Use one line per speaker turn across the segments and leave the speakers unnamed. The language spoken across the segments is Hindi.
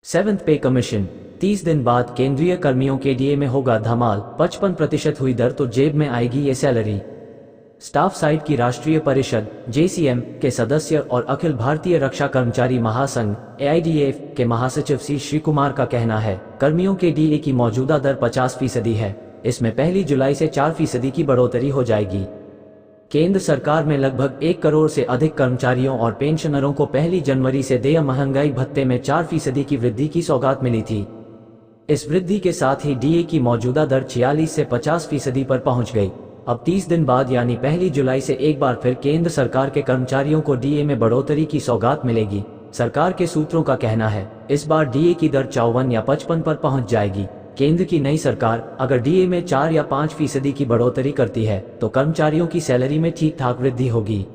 7th पे कमीशन 30 दिन बाद केंद्रीय कर्मियों के डीए में होगा धमाल। 55% हुई दर तो जेब में आएगी ये सैलरी। स्टाफ साइड की राष्ट्रीय परिषद JCM के सदस्य और अखिल भारतीय रक्षा कर्मचारी महासंघ AIDF के महासचिव C श्री कुमार का कहना है, कर्मियों के डीए की मौजूदा दर 50% है। इसमें 1 जुलाई से 4% की बढ़ोतरी हो जाएगी। केंद्र सरकार में लगभग 1 करोड़ से अधिक कर्मचारियों और पेंशनरों को 1 जनवरी से देय महंगाई भत्ते में 4% की वृद्धि की सौगात मिली थी। इस वृद्धि के साथ ही डीए की मौजूदा दर 46 से 50% पर पहुंच गई। अब 30 दिन बाद यानी 1 जुलाई से एक बार फिर केंद्र सरकार के कर्मचारियों को डीए में बढ़ोतरी की सौगात मिलेगी। सरकार के सूत्रों का कहना है, इस बार डीए की दर 54 या 55 पर पहुंच जाएगी। केंद्र की नई सरकार अगर डीए में 4 या 5% की बढ़ोतरी करती है तो कर्मचारियों की सैलरी में ठीक ठाक वृद्धि होगी।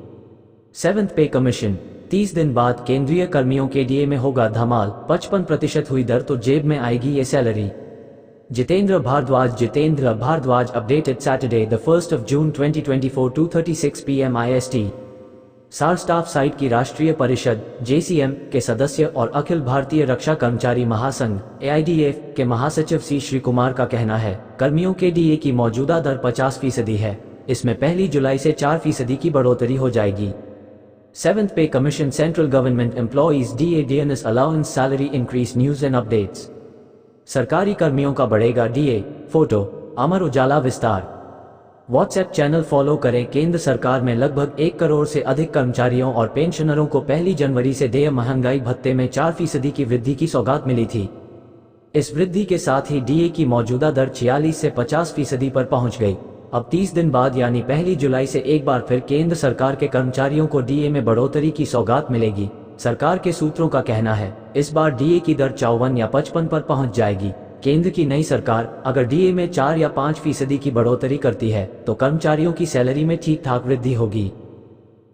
7th पे कमीशन 30 दिन बाद केंद्रीय कर्मियों के डीए में होगा धमाल। 55% हुई दर तो जेब में आएगी ये सैलरी। Jitendra Bhardwaj updated Saturday the 1st of June 2024 2:36 PM IST। सार स्टाफ साइट की राष्ट्रीय परिषद JCM के सदस्य और अखिल भारतीय रक्षा कर्मचारी महासंघ AIDF के महासचिव C श्री कुमार का कहना है, कर्मियों के डीए की मौजूदा दर 50% है। इसमें 1 जुलाई से 4% की बढ़ोतरी हो जाएगी। 7th पे commission central government employees DA DNS allowance salary increase news and updates. सरकारी कर्मियों का बढ़ेगा डीए। फोटो अमर उजाला विस्तार। व्हाट्सएप चैनल फॉलो करें। केंद्र सरकार में लगभग 1 करोड़ से अधिक कर्मचारियों और पेंशनरों को 1 जनवरी से देय महंगाई भत्ते में 4% की वृद्धि की सौगात मिली थी। इस वृद्धि के साथ ही डीए की मौजूदा दर 46 से 50% पर पहुंच गई। अब 30 दिन बाद यानी 1 जुलाई से एक बार फिर केंद्र सरकार के कर्मचारियों को डीए में बढ़ोतरी की सौगात मिलेगी। सरकार के सूत्रों का कहना है, इस बार डीए की दर 54 या 55 पर पहुंच जाएगी। केंद्र की नई सरकार अगर डीए में 4 या 5% की बढ़ोतरी करती है तो कर्मचारियों की सैलरी में ठीक ठाक वृद्धि होगी।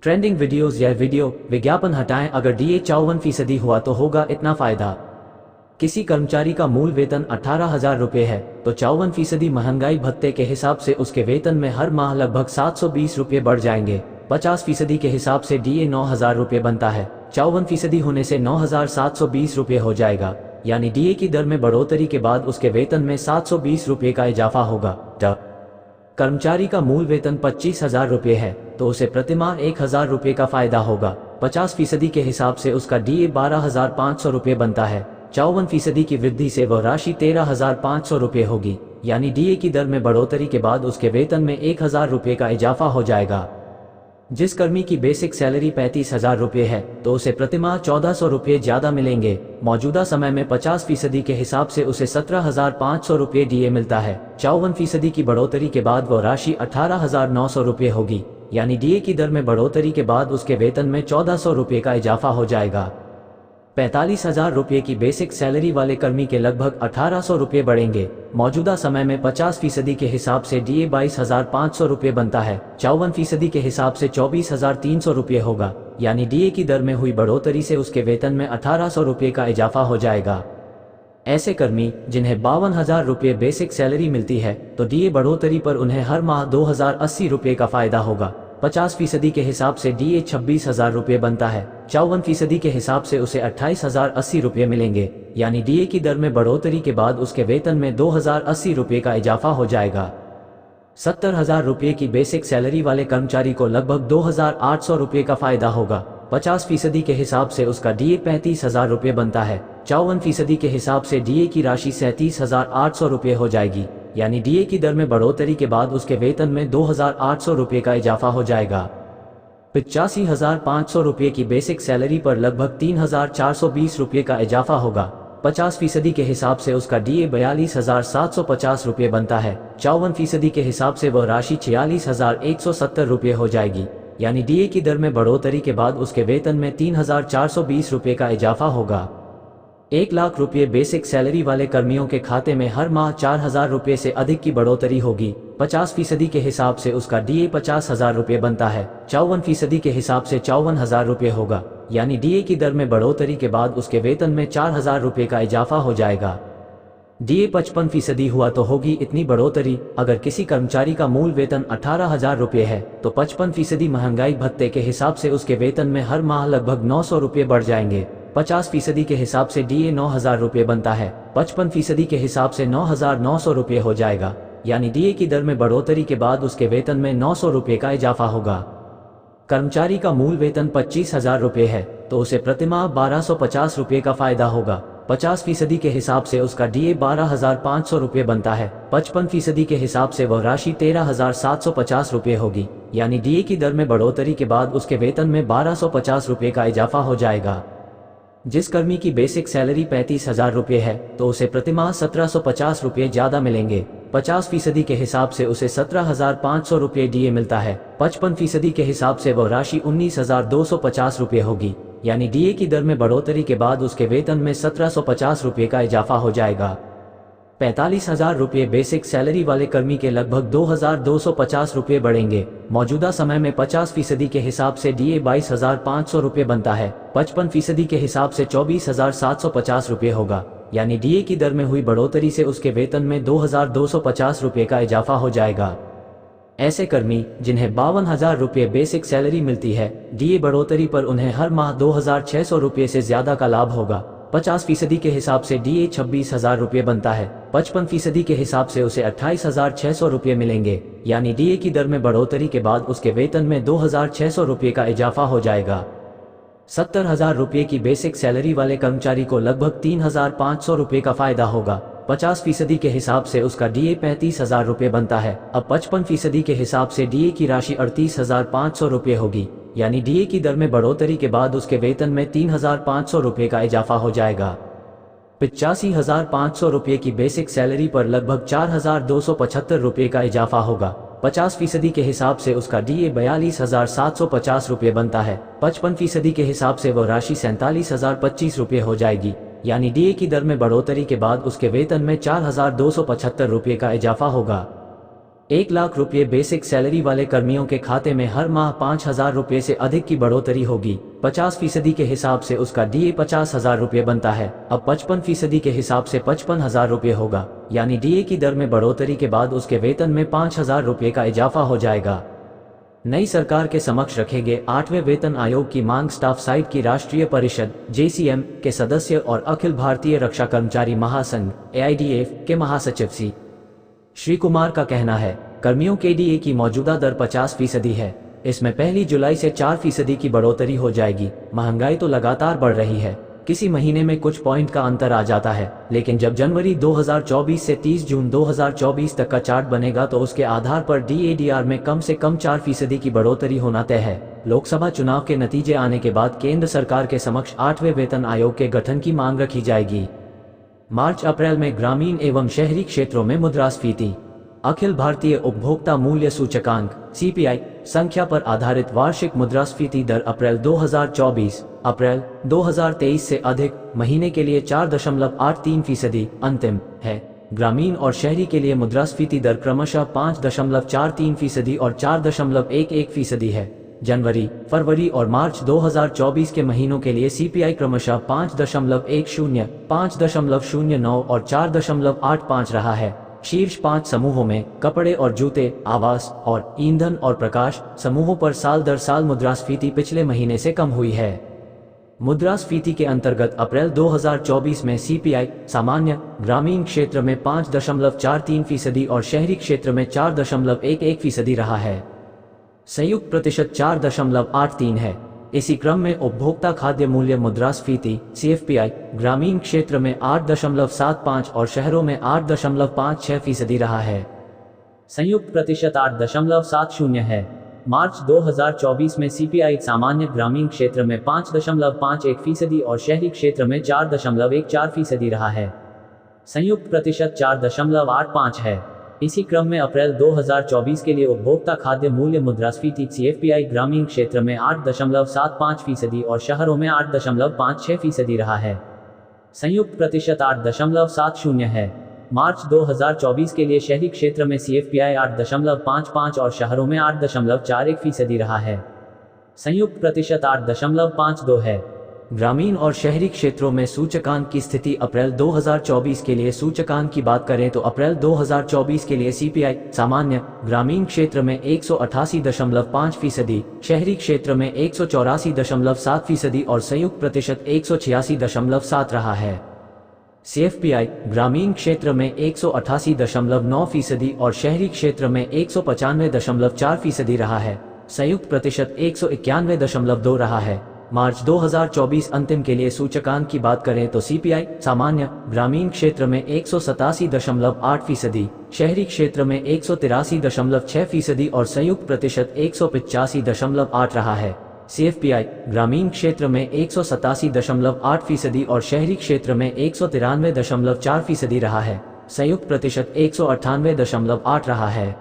ट्रेंडिंग वीडियोस या वीडियो विज्ञापन हटाएं। अगर डीए 54% हुआ तो होगा इतना फायदा। किसी कर्मचारी का मूल वेतन 18,000 रुपये है तो 54% महंगाई भत्ते के हिसाब से उसके वेतन में हर माह लगभग 720 रुपये बढ़ जाएंगे। 50% के हिसाब से डीए 9,000 रुपये बनता है। 54% होने से 9,720 रुपये हो जाएगा, यानी डीए की दर में बढ़ोतरी के बाद उसके वेतन में 720 रुपये का इजाफा होगा। कर्मचारी का मूल वेतन 25,000 रुपये है तो उसे प्रतिमाह 1,000 रुपये का फायदा होगा। 50% के हिसाब से उसका डीए 12,500 रुपये बनता है। 54% की वृद्धि से वह राशि 13,500 रुपये होगी, यानी डीए की दर में बढ़ोतरी के बाद उसके वेतन में 1,000 रुपये का इजाफा हो जाएगा। जिस कर्मी की बेसिक सैलरी 35,000 रुपये है तो उसे प्रतिमाह 1,400 रुपये ज्यादा मिलेंगे। मौजूदा समय में 50% के हिसाब से उसे 17,500 रुपये डीए मिलता है। 54% की बढ़ोतरी के बाद वह राशि 18,900 रुपये होगी, यानी डीए की दर में बढ़ोतरी के बाद उसके वेतन में 1,400 रुपये का इजाफा हो जाएगा। 45,000 रुपये की बेसिक सैलरी वाले कर्मी के लगभग 1,800 रुपये बढ़ेंगे। मौजूदा समय में 50% के हिसाब से डीए 22,500 रुपये बनता है। 54% के हिसाब से 24,300 रुपये होगा, यानी डीए की दर में हुई बढ़ोतरी से उसके वेतन में 1,800 रुपये का इजाफा हो जाएगा। ऐसे कर्मी जिन्हें 52,000 रुपये बेसिक सैलरी मिलती है तो डीए बढ़ोतरी पर उन्हें हर माह 2,080 रुपये का फायदा होगा। 50% के हिसाब से डीए 26,000 रुपये बनता है। 54% के हिसाब से उसे 28,080 रुपये मिलेंगे, यानी डीए की दर में बढ़ोतरी के बाद उसके वेतन में 2,080 रुपये का इजाफा हो जाएगा। 70,000 रुपये की बेसिक सैलरी वाले कर्मचारी को लगभग 2,800 रुपये का फायदा होगा। 50% के हिसाब से उसका डीए 35,000 रुपये बनता है। 54% के हिसाब से डीए की राशि 37,800 रुपये हो जाएगी, यानी डीए की दर में बढ़ोतरी के बाद उसके वेतन में 2,800 रुपये का इजाफा हो जाएगा। 85,500 रुपये की बेसिक सैलरी पर लगभग 3,420 रुपये का इजाफा होगा। 50% के हिसाब से उसका डीए 42,750 रुपये बनता है। 54% के हिसाब से वह राशि 46,170 रुपये हो जाएगी, यानी डीए की दर में बढ़ोतरी के बाद उसके वेतन में 3,420 रुपये का इजाफा होगा। 1 लाख रुपये बेसिक सैलरी वाले कर्मियों के खाते में हर माह 4,000 रुपये से अधिक की बढ़ोतरी होगी। 50% के हिसाब से उसका डीए 50,000 रुपये बनता है। 54% के हिसाब से 54,000 रुपये होगा, यानी डीए की दर में बढ़ोतरी के बाद उसके वेतन में 4,000 रुपये का इजाफा हो जाएगा। डीए 55% हुआ तो होगी इतनी बढ़ोतरी। अगर किसी कर्मचारी का मूल वेतन 18,000 रुपये है तो 55% महंगाई भत्ते के हिसाब से उसके वेतन में हर माह लगभग 900 रुपये बढ़ जाएंगे। 50% के हिसाब से डीए 9,000 रुपये बनता है, 55% के हिसाब से 9,900 रुपये हो जाएगा, यानी डीए की दर में बढ़ोतरी के बाद उसके वेतन में 900 रुपये का इजाफा होगा। कर्मचारी का मूल वेतन 25,000 रुपये है तो उसे प्रतिमाह 1,250 रुपये का फायदा होगा। 50% के हिसाब से उसका डीए 12,500 रुपये बनता है, 55% के हिसाब से वह राशि 13,750 रुपये होगी, यानी डीए की दर में बढ़ोतरी के बाद उसके वेतन में 1,250 रुपये का इजाफा हो जाएगा। जिस कर्मी की बेसिक सैलरी 35,000 रुपये है तो उसे प्रतिमाह 1,750 रुपये ज़्यादा मिलेंगे। 50% के हिसाब से उसे 17,500 रुपये डीए मिलता है, 55% के हिसाब से वह राशि 19,250 रुपये होगी, यानी डीए की दर में बढ़ोतरी के बाद उसके वेतन में 1,750 रुपये का इजाफा हो जाएगा। 45,000 रुपये बेसिक सैलरी वाले कर्मी के लगभग 2,250 रुपये बढ़ेंगे। मौजूदा समय में 50% के हिसाब से डीए 22,500 रुपये बनता है, 55% के हिसाब से 24,750 रुपये होगा, यानी डीए की दर में हुई बढ़ोतरी से उसके वेतन में 2,250 रुपये का इजाफा हो जाएगा। ऐसे कर्मी जिन्हें 52,000 रुपये बेसिक सैलरी मिलती है, डीए बढ़ोतरी पर उन्हें हर माह 2,600 रुपये से ज्यादा का लाभ होगा। 50% के हिसाब से डीए 26,000 रुपये बनता है, 55% के हिसाब से उसे 28,600 रुपये मिलेंगे, यानी डीए की दर में बढ़ोतरी के बाद उसके वेतन में 2,600 रुपये का इजाफा हो जाएगा। 70,000 रुपये की बेसिक सैलरी वाले कर्मचारी को लगभग 3,500 रुपये का फायदा होगा। 50% के हिसाब से उसका डीए 35,000 रुपये बनता है, अब 55% के हिसाब से डीए की राशि 38,500 रुपये होगी, यानी डीए की दर में बढ़ोतरी के बाद उसके वेतन में 3,500 रुपये का इजाफा हो जाएगा। 85,500 रुपये की बेसिक सैलरी पर लगभग 4,275 रुपये का इजाफा होगा। 50% के हिसाब से उसका डीए 42,750 रुपये बनता है, 55% के हिसाब से वह राशि 47,025 रुपये हो जाएगी, यानी डीए की दर में बढ़ोतरी के बाद उसके वेतन में 4,275 रुपये का इजाफा होगा। 1 लाख रुपये बेसिक सैलरी वाले कर्मियों के खाते में हर माह 5,000 रुपये से अधिक की बढ़ोतरी होगी। 50% के हिसाब से उसका डीए 50,000 रुपये बनता है, अब 55% के हिसाब से 55,000 रुपये होगा, यानी डीए की दर में बढ़ोतरी के बाद उसके वेतन में 5,000 रुपये का इजाफा हो जाएगा। नई सरकार के समक्ष रखे गए 8वें वेतन आयोग की मांग स्टाफ साइड की राष्ट्रीय परिषद JCM के सदस्य और अखिल भारतीय रक्षा कर्मचारी महासंघ AIDF के महासचिव श्री कुमार का कहना है, कर्मियों के डीए की मौजूदा दर 50% है, इसमें 1 जुलाई से 4% की बढ़ोतरी हो जाएगी। महंगाई तो लगातार बढ़ रही है, किसी महीने में कुछ पॉइंट का अंतर आ जाता है, लेकिन जब जनवरी 2024 से 30 जून 2024 तक का चार्ट बनेगा तो उसके आधार पर DADR में कम से कम 4% की बढ़ोतरी होना तय है। लोकसभा चुनाव के नतीजे आने के बाद केंद्र सरकार के समक्ष 8वें वेतन आयोग के गठन की मांग रखी जाएगी। मार्च अप्रैल में ग्रामीण एवं शहरी क्षेत्रों में मुद्रास्फीति। अखिल भारतीय उपभोक्ता मूल्य सूचकांक CPI संख्या पर आधारित वार्षिक मुद्रास्फीति दर अप्रैल 2024 अप्रैल 2023 से अधिक महीने के लिए 4.83% अंतिम है। ग्रामीण और शहरी के लिए मुद्रास्फीति दर क्रमशः 5.43% और 4.11% है। जनवरी, फरवरी और मार्च 2024 के महीनों के लिए CPI क्रमशः 5.10, 5.09 और 4.85 रहा है। शीर्ष 5 समूहों में कपड़े और जूते, आवास और ईंधन और प्रकाश समूहों पर साल दर साल मुद्रास्फीति पिछले महीने से कम हुई है। मुद्रास्फीति के अंतर्गत अप्रैल 2024 में CPI सामान्य ग्रामीण क्षेत्र में 5.43% और शहरी क्षेत्र में 4.11% रहा है। संयुक्त प्रतिशत 4.83 है। इसी क्रम में उपभोक्ता खाद्य मूल्य मुद्रास्फीति CFPI ग्रामीण क्षेत्र में 8.75 और शहरों में 8.56% रहा है। संयुक्त प्रतिशत 8.70 है। मार्च 2024 में CPI सामान्य ग्रामीण क्षेत्र में 5.51% और शहरी क्षेत्र में 4.14% रहा है। संयुक्त प्रतिशत 4.85 है। इसी क्रम में अप्रैल 2024 के लिए उपभोक्ता खाद्य मूल्य मुद्रास्फीति CFPI ग्रामीण क्षेत्र में 8.75% और शहरों में 8.56% रहा है। संयुक्त प्रतिशत 8.70 है। मार्च 2024 के लिए शहरी क्षेत्र में CFPI 8.55 और शहरों में 8.41% रहा है। संयुक्त प्रतिशत 8.52 है। ग्रामीण और शहरी क्षेत्रों में सूचकांक की स्थिति। अप्रैल 2024 के लिए सूचकांक की बात करें तो अप्रैल 2024 के लिए सीपीआई सामान्य ग्रामीण क्षेत्र में 188.5%, शहरी क्षेत्र में 184.7% और संयुक्त प्रतिशत 186.7 रहा है। सीएफपीआई ग्रामीण क्षेत्र में 188.9% और शहरी क्षेत्र में 195.4% रहा है, संयुक्त प्रतिशत 191.2 रहा है। मार्च 2024 अंतिम के लिए सूचकांक की बात करें तो सीपीआई सामान्य ग्रामीण क्षेत्र में 187.8%, शहरी क्षेत्र में 183.6% और संयुक्त प्रतिशत 185.8 रहा है। सीएफपीआई ग्रामीण क्षेत्र में 187.8% और शहरी क्षेत्र में 193.4% रहा है, संयुक्त प्रतिशत 198.8 रहा है।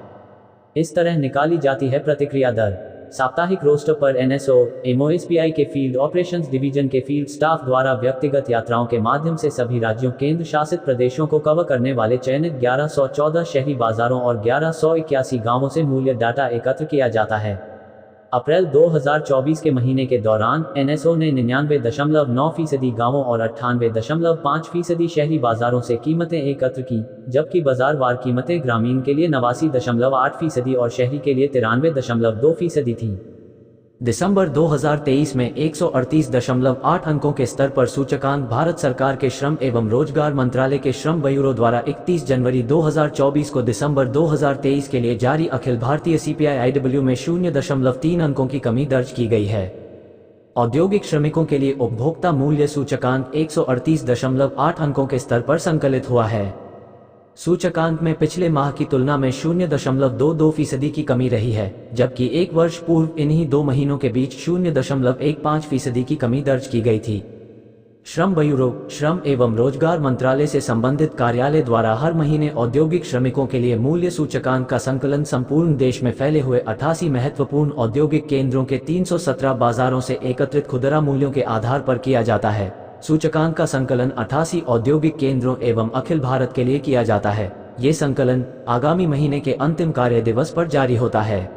इस तरह निकाली जाती है प्रतिक्रिया दर। साप्ताहिक रोस्टर पर एनएसओ एमओएसपीआई के फील्ड ऑपरेशंस डिवीजन के फील्ड स्टाफ द्वारा व्यक्तिगत यात्राओं के माध्यम से सभी राज्यों केंद्र शासित प्रदेशों को कवर करने वाले चयनित 1114 शहरी बाजारों और 1181 गांवों से मूल्य डाटा एकत्र किया जाता है। अप्रैल 2024 के महीने के दौरान एनएसओ ने 99.9% गांवों और 98.5% शहरी बाजारों से कीमतें एकत्र की, जबकि बाजारवार कीमतें ग्रामीण के लिए 89.8% और शहरी के लिए 93.2% थीं। दिसंबर 2023 में 138.8 अंकों के स्तर पर सूचकांक भारत सरकार के श्रम एवं रोजगार मंत्रालय के श्रम ब्यूरो द्वारा 31 जनवरी 2024 को दिसंबर 2023 के लिए जारी अखिल भारतीय सीपीआई-आईडब्ल्यू में 0.3 अंकों की कमी दर्ज की गई है। औद्योगिक श्रमिकों के लिए उपभोक्ता मूल्य सूचकांक 138.8 अंकों के स्तर पर संकलित हुआ है। सूचकांक में पिछले माह की तुलना में 0.22% की कमी रही है, जबकि एक वर्ष पूर्व इन्हीं 2 महीनों के बीच 0.15% की कमी दर्ज की गई थी। श्रम ब्यूरो श्रम एवं रोजगार मंत्रालय से संबंधित कार्यालय द्वारा हर महीने औद्योगिक श्रमिकों के लिए मूल्य सूचकांक का संकलन संपूर्ण देश में फैले हुए 88 महत्वपूर्ण औद्योगिक केंद्रों के 317 बाजारों से एकत्रित खुदरा मूल्यों के आधार पर किया जाता है। सूचकांक का संकलन 88 औद्योगिक केंद्रों एवं अखिल भारत के लिए किया जाता है। ये संकलन आगामी महीने के अंतिम कार्य दिवस पर जारी होता है।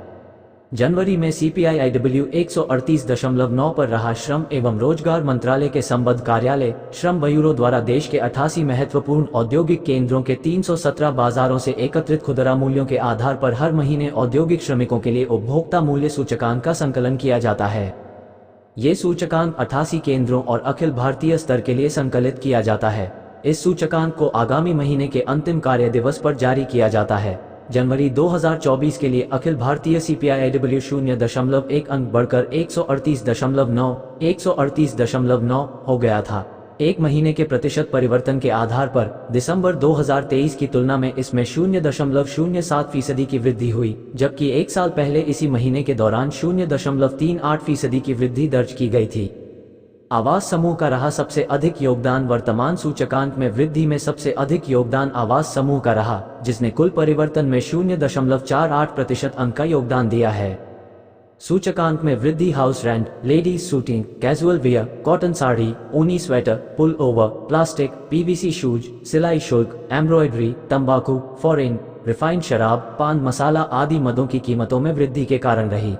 जनवरी में सीपीआई-आईडब्ल्यू 138.9 पर रहा। श्रम एवं रोजगार मंत्रालय के संबद्ध कार्यालय श्रम ब्यूरो द्वारा देश के 88 महत्वपूर्ण औद्योगिक केंद्रों के 317 बाजारों से एकत्रित खुदरा मूल्यों के आधार पर हर महीने औद्योगिक श्रमिकों के लिए उपभोक्ता मूल्य सूचकांक का संकलन किया जाता है। ये सूचकांक 88 केंद्रों और अखिल भारतीय स्तर के लिए संकलित किया जाता है। इस सूचकांक को आगामी महीने के अंतिम कार्य दिवस पर जारी किया जाता है। जनवरी 2024 के लिए अखिल भारतीय सीपीआई-आईडब्ल्यू 0.1 अंक बढ़कर 138.9 हो गया था। एक महीने के प्रतिशत परिवर्तन के आधार पर दिसंबर 2023 की तुलना में इसमें 0.07% की वृद्धि हुई, जबकि एक साल पहले इसी महीने के दौरान 0.38% की वृद्धि दर्ज की गई थी। आवास समूह का रहा सबसे अधिक योगदान। वर्तमान सूचकांक में वृद्धि में सबसे अधिक योगदान आवास समूह का रहा, जिसने कुल परिवर्तन में 0.48% अंक का योगदान दिया है। सूचकांक में वृद्धि house rent, ladies suiting, casual wear, cotton sari, ऊनी sweater, pullover, plastic, PVC shoes, सिलाई शुल्क, एम्ब्रॉयडरी, तंबाकू, फॉरेन, रिफाइंड शराब, पान मसाला आदि मदों की कीमतों में वृद्धि के कारण रही।